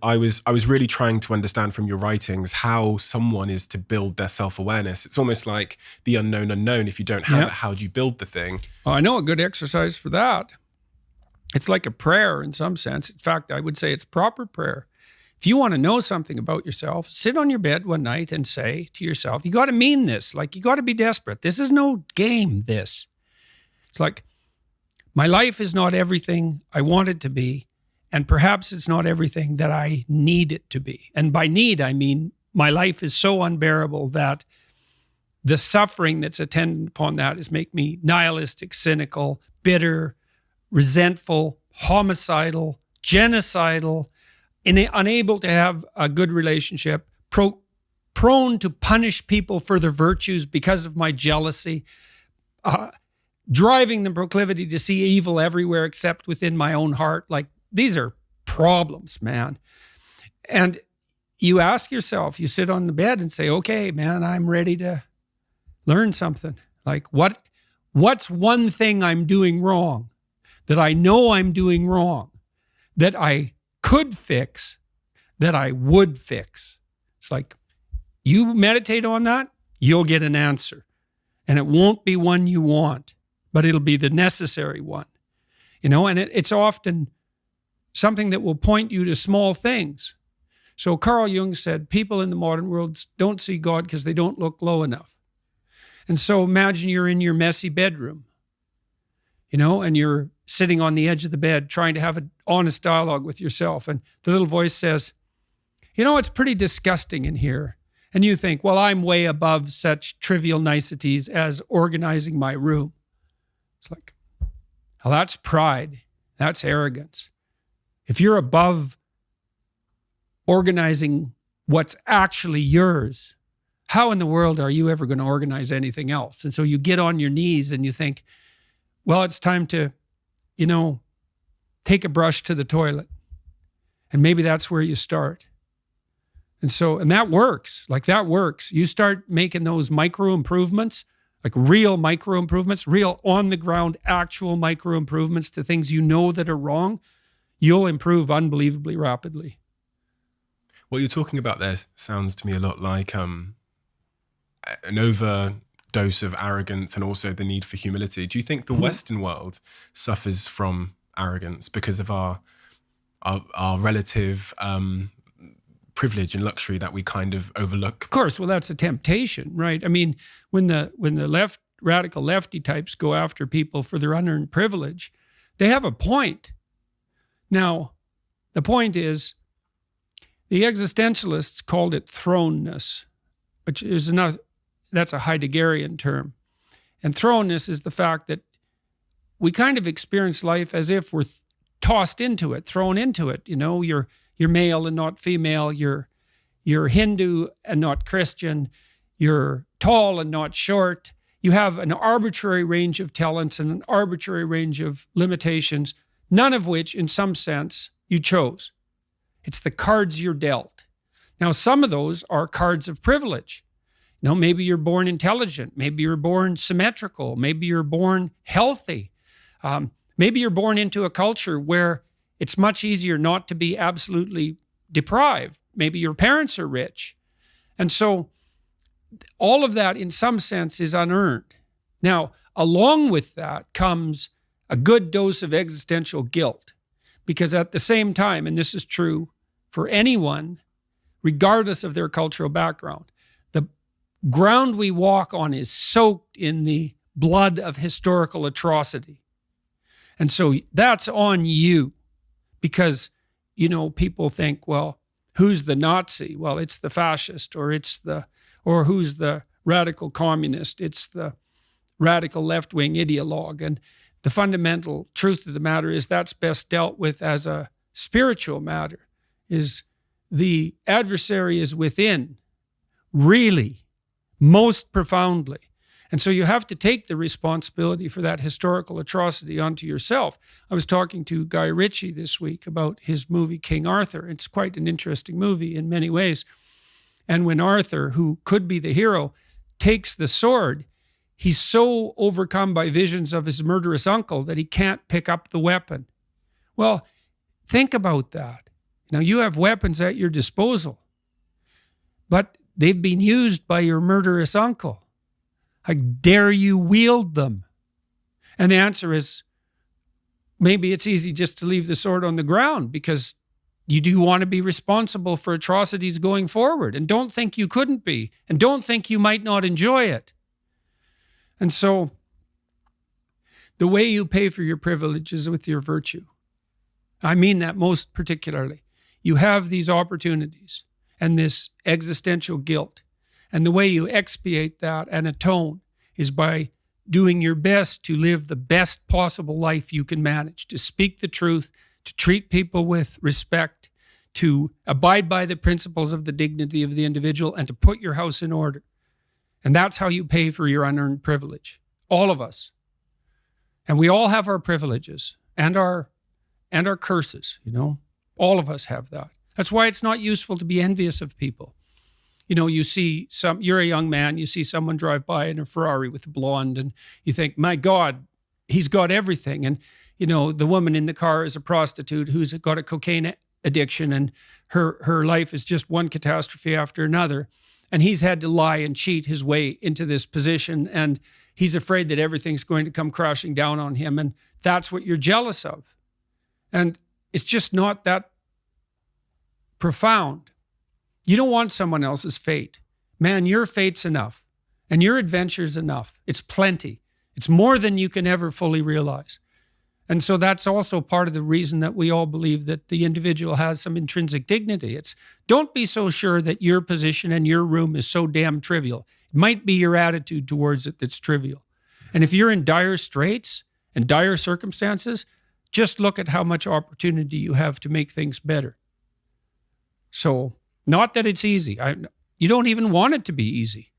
I was really trying to understand from your writings how someone is to build their self-awareness. It's almost like the unknown unknown. If you don't have it, how do you build the thing? Well, I know a good exercise for that. It's like a prayer in some sense. In fact, I would say it's proper prayer. If you want to know something about yourself, sit on your bed one night and say to yourself, you got to mean this. Like, you got to be desperate. This is no game, this. It's like, my life is not everything I want it to be. And perhaps it's not everything that I need it to be. And by need, I mean my life is so unbearable that the suffering that's attendant upon that is make me nihilistic, cynical, bitter, resentful, homicidal, genocidal, unable to have a good relationship, prone to punish people for their virtues because of my jealousy, driving the proclivity to see evil everywhere except within my own heart. Like, these are problems, man. And you ask yourself, you sit on the bed and say, okay, man, I'm ready to learn something. Like, what's one thing I'm doing wrong that I know I'm doing wrong, that I could fix, that I would fix? It's like, you meditate on that, you'll get an answer. And it won't be one you want, but it'll be the necessary one. And it's often something that will point you to small things. So Carl Jung said, people in the modern world don't see God because they don't look low enough. And so imagine you're in your messy bedroom, and you're sitting on the edge of the bed trying to have an honest dialogue with yourself. And the little voice says, it's pretty disgusting in here. And you think, well, I'm way above such trivial niceties as organizing my room. It's like, well, that's pride. That's arrogance. If you're above organizing what's actually yours, how in the world are you ever going to organize anything else? And so you get on your knees and you think, well, it's time to, take a brush to the toilet. And maybe that's where you start. And that works. Like, that works. You start making those micro improvements, like real micro improvements, real on the ground, actual micro improvements to things that are wrong. You'll improve unbelievably rapidly. What you're talking about there sounds to me a lot like an overdose of arrogance and also the need for humility. Do you think the Western world suffers from arrogance because of our relative privilege and luxury that we kind of overlook? Of course. Well, that's a temptation, right? I mean, when the radical lefty types go after people for their unearned privilege, they have a point. Now, the point is, the existentialists called it thrownness, which is that's a Heideggerian term. And thrownness is the fact that we kind of experience life as if we're tossed into it, thrown into it. You're male and not female. You're Hindu and not Christian. You're tall and not short. You have an arbitrary range of talents and an arbitrary range of limitations, none of which, in some sense, you chose. It's the cards you're dealt. Now, some of those are cards of privilege. Maybe you're born intelligent. Maybe you're born symmetrical. Maybe you're born healthy. Maybe you're born into a culture where it's much easier not to be absolutely deprived. Maybe your parents are rich. And so all of that, in some sense, is unearned. Now, along with that comes a good dose of existential guilt. Because at the same time, and this is true for anyone, regardless of their cultural background, the ground we walk on is soaked in the blood of historical atrocity. And so that's on you because, people think, well, who's the Nazi? Well, it's the fascist, or who's the radical communist? It's the radical left-wing ideologue. And the fundamental truth of the matter is that's best dealt with as a spiritual matter, is the adversary is within, really, most profoundly. And so you have to take the responsibility for that historical atrocity onto yourself. I was talking to Guy Ritchie this week about his movie King Arthur. It's quite an interesting movie in many ways. And when Arthur, who could be the hero, takes the sword, he's so overcome by visions of his murderous uncle that he can't pick up the weapon. Well, think about that. Now, you have weapons at your disposal, but they've been used by your murderous uncle. How dare you wield them? And the answer is, maybe it's easy just to leave the sword on the ground because you do want to be responsible for atrocities going forward, and don't think you couldn't be, and don't think you might not enjoy it. And so the way you pay for your privilege is with your virtue. I mean that most particularly. You have these opportunities and this existential guilt. And the way you expiate that and atone is by doing your best to live the best possible life you can manage, to speak the truth, to treat people with respect, to abide by the principles of the dignity of the individual, and to put your house in order. And that's how you pay for your unearned privilege. All of us. And we all have our privileges and our curses, you know. All of us have that. That's why it's not useful to be envious of people. You know, you're a young man, you see someone drive by in a Ferrari with a blonde, and you think, my God, he's got everything. And, you know, the woman in the car is a prostitute who's got a cocaine addiction, and her life is just one catastrophe after another. And he's had to lie and cheat his way into this position, and he's afraid that everything's going to come crashing down on him. And that's what you're jealous of. And it's just not that profound. You don't want someone else's fate. Man, your fate's enough, and your adventure's enough. It's plenty. It's more than you can ever fully realize. And so that's also part of the reason that we all believe that the individual has some intrinsic dignity. It's don't be so sure that your position and your room is so damn trivial. It might be your attitude towards it that's trivial. And if you're in dire straits and dire circumstances, just look at how much opportunity you have to make things better. So, not that it's easy. You don't even want it to be easy.